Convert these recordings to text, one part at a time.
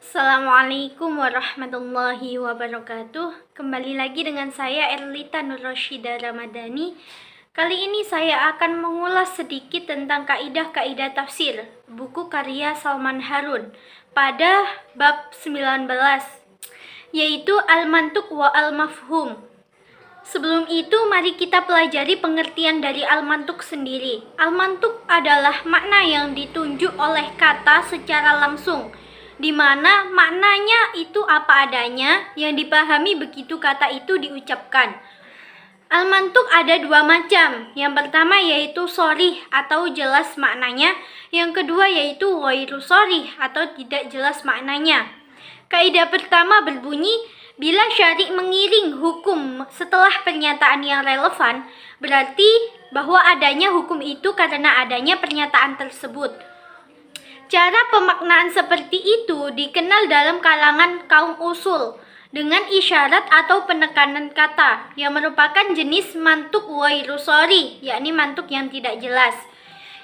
Assalamualaikum warahmatullahi wabarakatuh. Kembali lagi dengan saya Erlita Nur Roshida Ramadhani. Kali ini saya akan mengulas sedikit tentang kaidah-kaidah tafsir buku karya Salman Harun pada bab 19, yaitu Al-Mantuq wa Al-Mafhum. Sebelum itu, mari kita pelajari pengertian dari Al-Mantuq sendiri. Al-Mantuq adalah makna yang ditunjuk oleh kata secara langsung, di mana maknanya itu apa adanya, yang dipahami begitu kata itu diucapkan. Al-Mantuq ada dua macam. Yang pertama yaitu sharih atau jelas maknanya. Yang kedua yaitu ghairu sharih atau tidak jelas maknanya. Kaidah pertama berbunyi, bila syari' mengiring hukum setelah pernyataan yang relevan, berarti bahwa adanya hukum itu karena adanya pernyataan tersebut. Cara pemaknaan seperti itu dikenal dalam kalangan kaum usul dengan isyarat atau penekanan kata yang merupakan jenis mantuk ghairu sharih, yakni mantuk yang tidak jelas.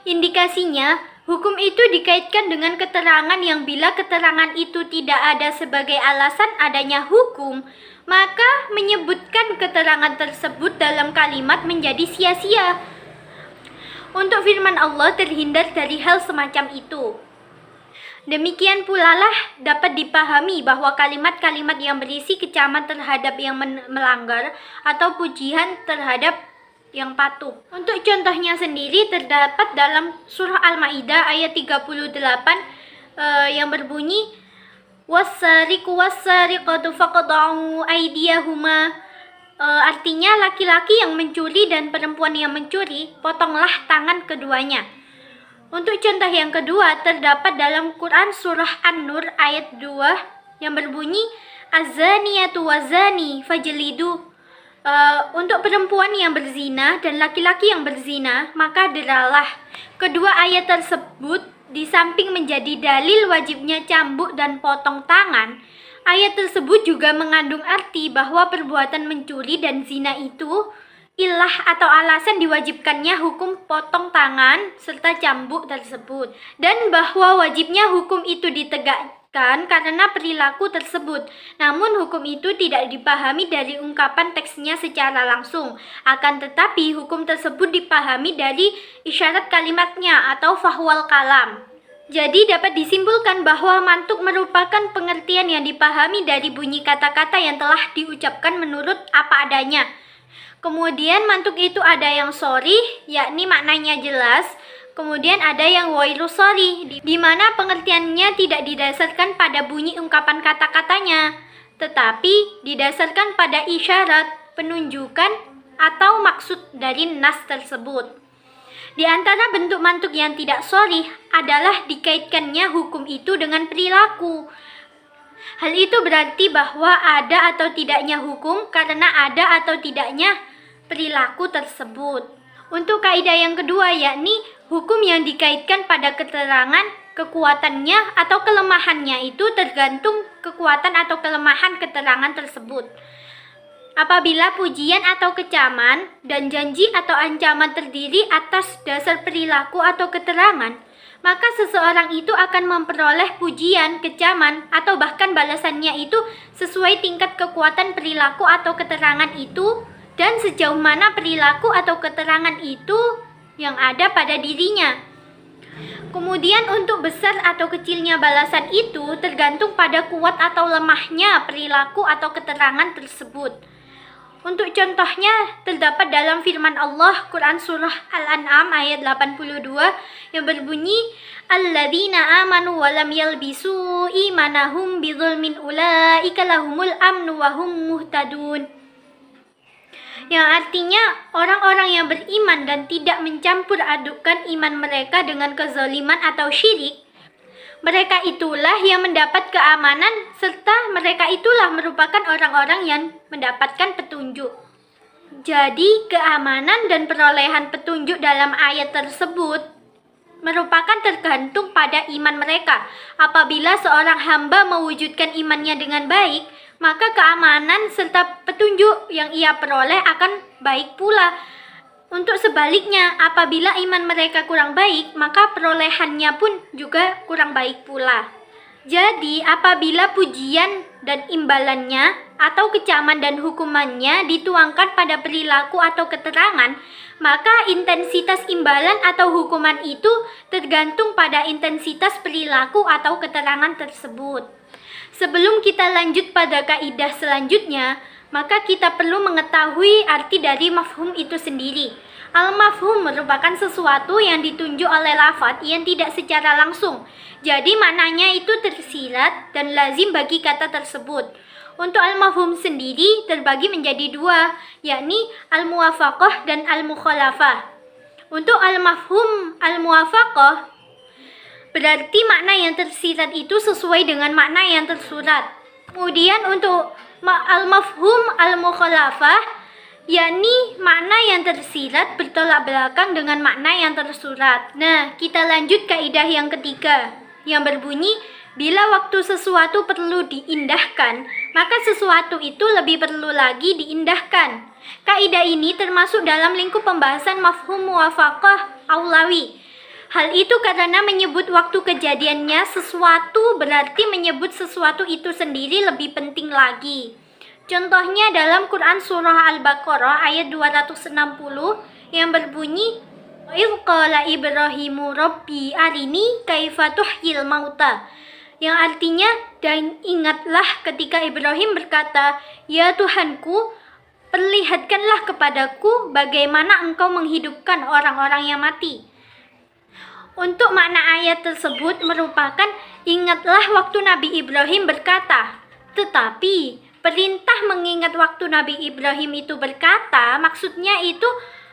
Indikasinya, hukum itu dikaitkan dengan keterangan yang bila keterangan itu tidak ada sebagai alasan adanya hukum, maka menyebutkan keterangan tersebut dalam kalimat menjadi sia-sia. Untuk firman Allah terhindar dari hal semacam itu. Demikian pula lah dapat dipahami bahwa kalimat-kalimat yang berisi kecaman terhadap yang melanggar atau pujian terhadap yang patuh. Untuk contohnya sendiri terdapat dalam surah Al-Maidah ayat 38 yang berbunyi was-sariqu was-sariqatu faqta'u aydiyahuma. Artinya laki-laki yang mencuri dan perempuan yang mencuri, potonglah tangan keduanya. Untuk contoh yang kedua terdapat dalam Quran surah An-Nur ayat 2 yang berbunyi az-zaniyatu waz-zani fajlidu. Untuk perempuan yang berzina dan laki-laki yang berzina, maka deralah. Kedua ayat tersebut di samping menjadi dalil wajibnya cambuk dan potong tangan, ayat tersebut juga mengandung arti bahwa perbuatan mencuri dan zina itu ilah atau alasan diwajibkannya hukum potong tangan serta cambuk tersebut, dan bahwa wajibnya hukum itu ditegakkan karena perilaku tersebut. Namun hukum itu tidak dipahami dari ungkapan teksnya secara langsung, akan tetapi hukum tersebut dipahami dari isyarat kalimatnya atau fahwal kalam. Jadi dapat disimpulkan bahwa mantuk merupakan pengertian yang dipahami dari bunyi kata-kata yang telah diucapkan menurut apa adanya. Kemudian mantuk itu ada yang sharih, yakni maknanya jelas. Kemudian ada yang ghairu sharih, di mana pengertiannya tidak didasarkan pada bunyi ungkapan kata-katanya, tetapi didasarkan pada isyarat, penunjukan, atau maksud dari nas tersebut. Di antara bentuk mantuk yang tidak sharih adalah dikaitkannya hukum itu dengan perilaku. Hal itu berarti bahwa ada atau tidaknya hukum karena ada atau tidaknya perilaku tersebut. Untuk kaidah yang kedua, yakni hukum yang dikaitkan pada keterangan, kekuatannya atau kelemahannya itu tergantung kekuatan atau kelemahan keterangan tersebut. Apabila pujian atau kecaman dan janji atau ancaman terdiri atas dasar perilaku atau keterangan, maka seseorang itu akan memperoleh pujian, kecaman, atau bahkan balasannya itu sesuai tingkat kekuatan perilaku atau keterangan itu dan sejauh mana perilaku atau keterangan itu yang ada pada dirinya. Kemudian untuk besar atau kecilnya balasan itu tergantung pada kuat atau lemahnya perilaku atau keterangan tersebut. Untuk contohnya terdapat dalam firman Allah Quran surah Al-An'am ayat 82 yang berbunyi alladzina amanu wa lam yalbisu imanahum bidzulmin ulaika lahumul amnu wa hum muhtadun. Yang artinya orang-orang yang beriman dan tidak mencampur adukkan iman mereka dengan kezaliman atau syirik, mereka itulah yang mendapat keamanan serta mereka itulah merupakan orang-orang yang mendapatkan petunjuk. Jadi keamanan dan perolehan petunjuk dalam ayat tersebut merupakan tergantung pada iman mereka. Apabila seorang hamba mewujudkan imannya dengan baik, maka keamanan serta petunjuk yang ia peroleh akan baik pula. Untuk sebaliknya, apabila iman mereka kurang baik, maka perolehannya pun juga kurang baik pula. Jadi, apabila pujian dan imbalannya atau kecaman dan hukumannya dituangkan pada perilaku atau keterangan, maka intensitas imbalan atau hukuman itu tergantung pada intensitas perilaku atau keterangan tersebut. Sebelum kita lanjut pada kaidah selanjutnya, maka kita perlu mengetahui arti dari mafhum itu sendiri. Al-mafhum merupakan sesuatu yang ditunjuk oleh lafadz yang tidak secara langsung. Jadi maknanya itu tersirat dan lazim bagi kata tersebut. Untuk al-mafhum sendiri terbagi menjadi dua, yakni al-muwafaqah dan al-mukhalafah. Untuk al-mafhum al-muwafaqah berarti makna yang tersirat itu sesuai dengan makna yang tersurat. Kemudian untuk al-mafhum al-mukhalafah yakni makna yang tersirat bertolak belakang dengan makna yang tersurat. Nah, kita lanjut kaidah yang ketiga yang berbunyi, bila waktu sesuatu perlu diindahkan, maka sesuatu itu lebih perlu lagi diindahkan. Kaidah ini termasuk dalam lingkup pembahasan mafhum muwafaqah aulawi. Hal itu karena menyebut waktu kejadiannya sesuatu berarti menyebut sesuatu itu sendiri lebih penting lagi. Contohnya dalam Quran Surah Al-Baqarah ayat 260 yang berbunyi, "Idz qala Ibrahimu Rabbi arini kaifa tuhyil mauta." Yang artinya, dan ingatlah ketika Ibrahim berkata, "Ya Tuhanku, perlihatkanlah kepadaku bagaimana engkau menghidupkan orang-orang yang mati." Untuk makna ayat tersebut merupakan ingatlah waktu Nabi Ibrahim berkata. Tetapi perintah mengingat waktu Nabi Ibrahim itu berkata, maksudnya itu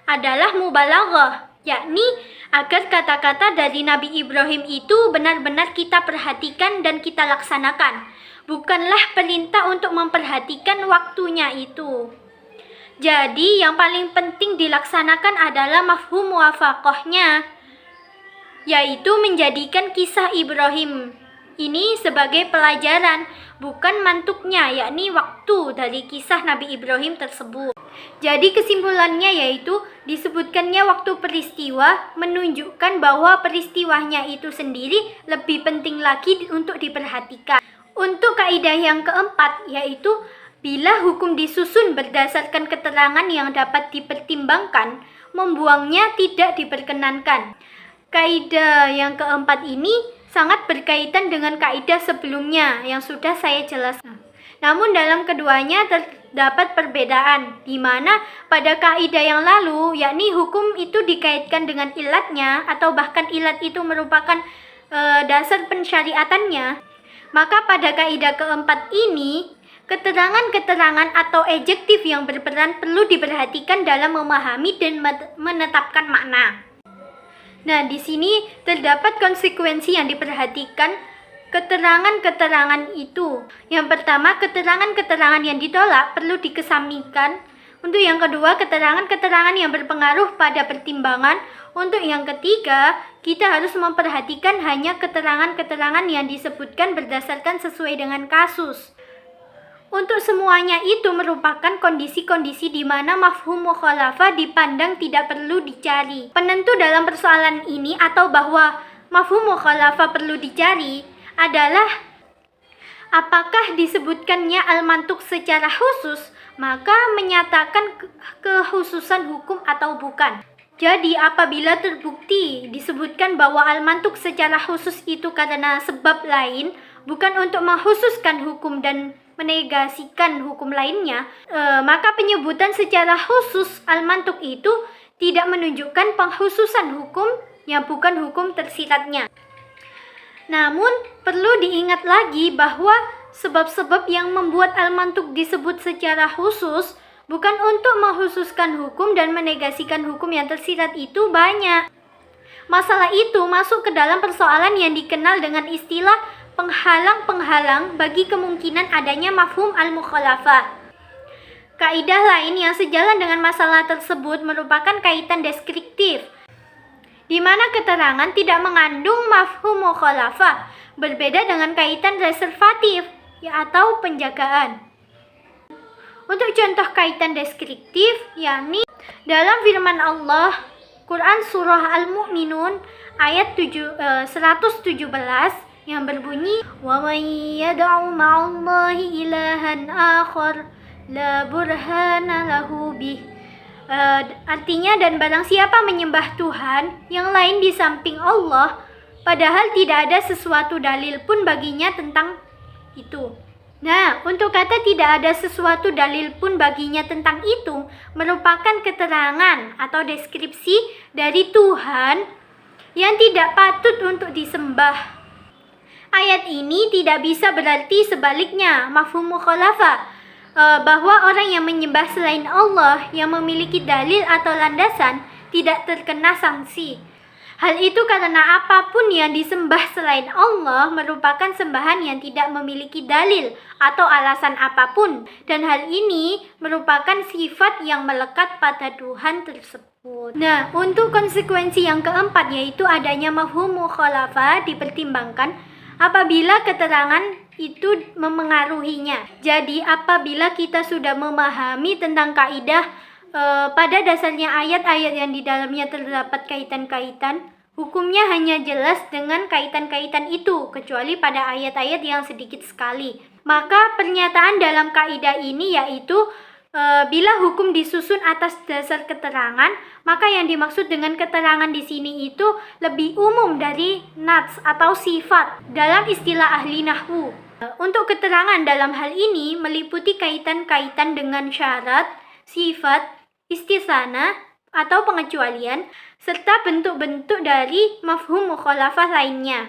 adalah mubalaghah, yakni agar kata-kata dari Nabi Ibrahim itu benar-benar kita perhatikan dan kita laksanakan. Bukanlah perintah untuk memperhatikan waktunya itu. Jadi yang paling penting dilaksanakan adalah mafhum muwafaqahnya, yaitu menjadikan kisah Ibrahim ini sebagai pelajaran, bukan mantuknya, yakni waktu dari kisah Nabi Ibrahim tersebut. Jadi kesimpulannya yaitu disebutkannya waktu peristiwa menunjukkan bahwa peristiwanya itu sendiri lebih penting lagi untuk diperhatikan. Untuk kaidah yang keempat yaitu bila hukum disusun berdasarkan keterangan yang dapat dipertimbangkan, membuangnya tidak diperkenankan. Kaidah yang keempat ini sangat berkaitan dengan kaidah sebelumnya yang sudah saya jelaskan. Namun dalam keduanya terdapat perbedaan, di mana pada kaidah yang lalu, yakni hukum itu dikaitkan dengan ilatnya atau bahkan ilat itu merupakan dasar pensyariatannya. Maka pada kaidah keempat ini, keterangan-keterangan atau adjektif yang berperan perlu diperhatikan dalam memahami dan menetapkan makna. Nah, di sini terdapat konsekuensi yang diperhatikan keterangan-keterangan itu. Yang pertama, keterangan-keterangan yang ditolak perlu dikesampingkan. Untuk yang kedua, keterangan-keterangan yang berpengaruh pada pertimbangan. Untuk yang ketiga, kita harus memperhatikan hanya keterangan-keterangan yang disebutkan berdasarkan sesuai dengan kasus. Untuk semuanya itu merupakan kondisi-kondisi di mana mafhum mukhalafah dipandang tidak perlu dicari. Penentu dalam persoalan ini atau bahwa mafhum mukhalafah perlu dicari adalah apakah disebutkannya al-mantuk secara khusus, maka menyatakan kekhususan hukum atau bukan. Jadi apabila terbukti disebutkan bahwa al-mantuk secara khusus itu karena sebab lain, bukan untuk mengkhususkan hukum dan menegasikan hukum lainnya, maka penyebutan secara khusus al-mantuk itu tidak menunjukkan pengkhususan hukum yang bukan hukum tersiratnya. Namun perlu diingat lagi bahwa sebab-sebab yang membuat al-mantuk disebut secara khusus bukan untuk mengkhususkan hukum dan menegasikan hukum yang tersirat itu banyak. Masalah itu masuk ke dalam persoalan yang dikenal dengan istilah penghalang-penghalang bagi kemungkinan adanya mafhum al-mukhalafah. Kaidah lain yang sejalan dengan masalah tersebut merupakan kaitan deskriptif, di mana keterangan tidak mengandung mafhum mukhalafah, berbeda dengan kaitan reservatif atau penjagaan. Untuk contoh kaitan deskriptif, yakni dalam firman Allah Quran Surah Al-Mu'minun ayat 117 yang berbunyi wa may yad'u ma'allahi ilahan akhar la burhana lahu bih. Artinya, dan barang siapa menyembah Tuhan yang lain di samping Allah, padahal tidak ada sesuatu dalil pun baginya tentang itu. Nah, untuk kata tidak ada sesuatu dalil pun baginya tentang itu merupakan keterangan atau deskripsi dari Tuhan yang tidak patut untuk disembah. Ayat ini tidak bisa berarti sebaliknya, mafhum mukhalafah, bahwa orang yang menyembah selain Allah yang memiliki dalil atau landasan tidak terkena sanksi. Hal itu karena apapun yang disembah selain Allah merupakan sembahan yang tidak memiliki dalil atau alasan apapun, dan hal ini merupakan sifat yang melekat pada Tuhan tersebut. Nah, untuk konsekuensi yang keempat, yaitu adanya mafhum mukhalafah dipertimbangkan apabila keterangan itu memengaruhinya. Jadi apabila kita sudah memahami tentang kaidah pada dasarnya ayat-ayat yang di dalamnya terdapat kaitan-kaitan, hukumnya hanya jelas dengan kaitan-kaitan itu, kecuali pada ayat-ayat yang sedikit sekali. Maka pernyataan dalam kaidah ini yaitu bila hukum disusun atas dasar keterangan, maka yang dimaksud dengan keterangan di sini itu lebih umum dari nats atau sifat dalam istilah ahli nahwu. Untuk keterangan dalam hal ini meliputi kaitan-kaitan dengan syarat, sifat, istisna atau pengecualian, serta bentuk-bentuk dari mafhum mukhalafah lainnya.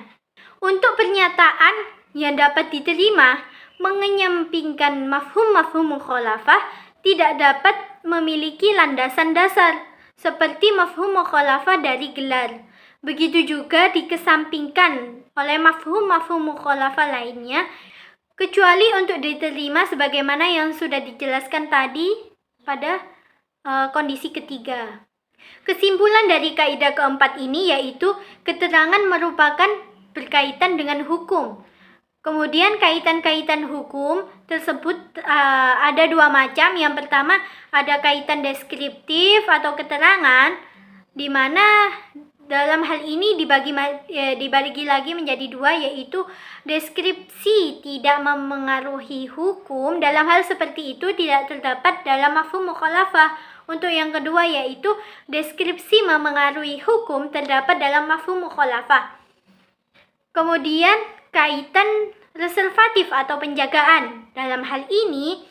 Untuk pernyataan yang dapat diterima mengenyampingkan mafhum mukhalafah tidak dapat memiliki landasan dasar, seperti mafhum mukhalafah dari gelar. Begitu juga dikesampingkan oleh mafhum mukhalafah lainnya, kecuali untuk diterima sebagaimana yang sudah dijelaskan tadi pada kondisi ketiga. Kesimpulan dari kaidah keempat ini yaitu keterangan merupakan berkaitan dengan hukum. Kemudian kaitan-kaitan hukum tersebut ada dua macam. Yang pertama ada kaitan deskriptif atau keterangan, di mana dalam hal ini dibagi lagi menjadi dua, yaitu deskripsi tidak memengaruhi hukum. Dalam hal seperti itu tidak terdapat dalam mafhum mukhalafah. Untuk yang kedua yaitu deskripsi memengaruhi hukum terdapat dalam mafhum mukhalafah. Kemudian kaitan reservatif atau penjagaan. Dalam hal ini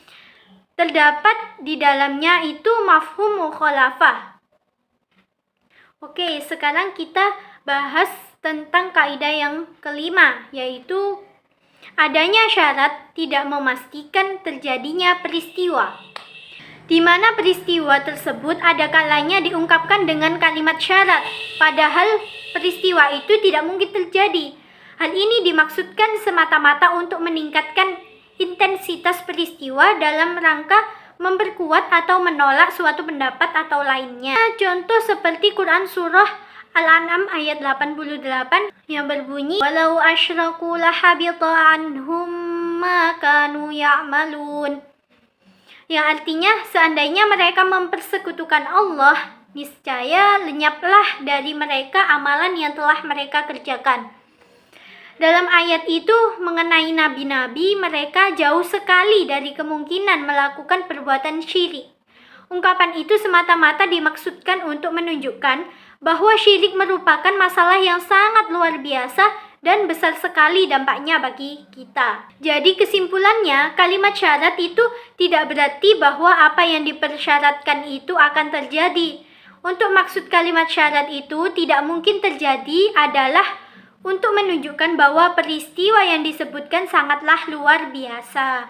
terdapat di dalamnya itu mafhum mukhalafah. Oke, sekarang kita bahas tentang kaidah yang kelima, yaitu adanya syarat tidak memastikan terjadinya peristiwa, di mana peristiwa tersebut ada kalanya diungkapkan dengan kalimat syarat, padahal peristiwa itu tidak mungkin terjadi. Hal ini dimaksudkan semata-mata untuk meningkatkan intensitas peristiwa dalam rangka memperkuat atau menolak suatu pendapat atau lainnya. Contoh seperti Quran Surah Al-An'am ayat 88 yang berbunyi walau asyraku lahabita anhum ma kanu ya'malun, yang artinya seandainya mereka mempersekutukan Allah, niscaya lenyaplah dari mereka amalan yang telah mereka kerjakan. Dalam ayat itu mengenai nabi-nabi, mereka jauh sekali dari kemungkinan melakukan perbuatan syirik. Ungkapan itu semata-mata dimaksudkan untuk menunjukkan bahwa syirik merupakan masalah yang sangat luar biasa dan besar sekali dampaknya bagi kita. Jadi kesimpulannya, kalimat syarat itu tidak berarti bahwa apa yang dipersyaratkan itu akan terjadi. Untuk maksud kalimat syarat itu tidak mungkin terjadi adalah untuk menunjukkan bahwa peristiwa yang disebutkan sangatlah luar biasa.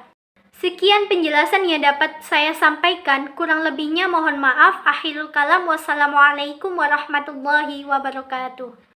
Sekian penjelasan yang dapat saya sampaikan, kurang lebihnya mohon maaf. Akhirul kalam, wassalamualaikum warahmatullahi wabarakatuh.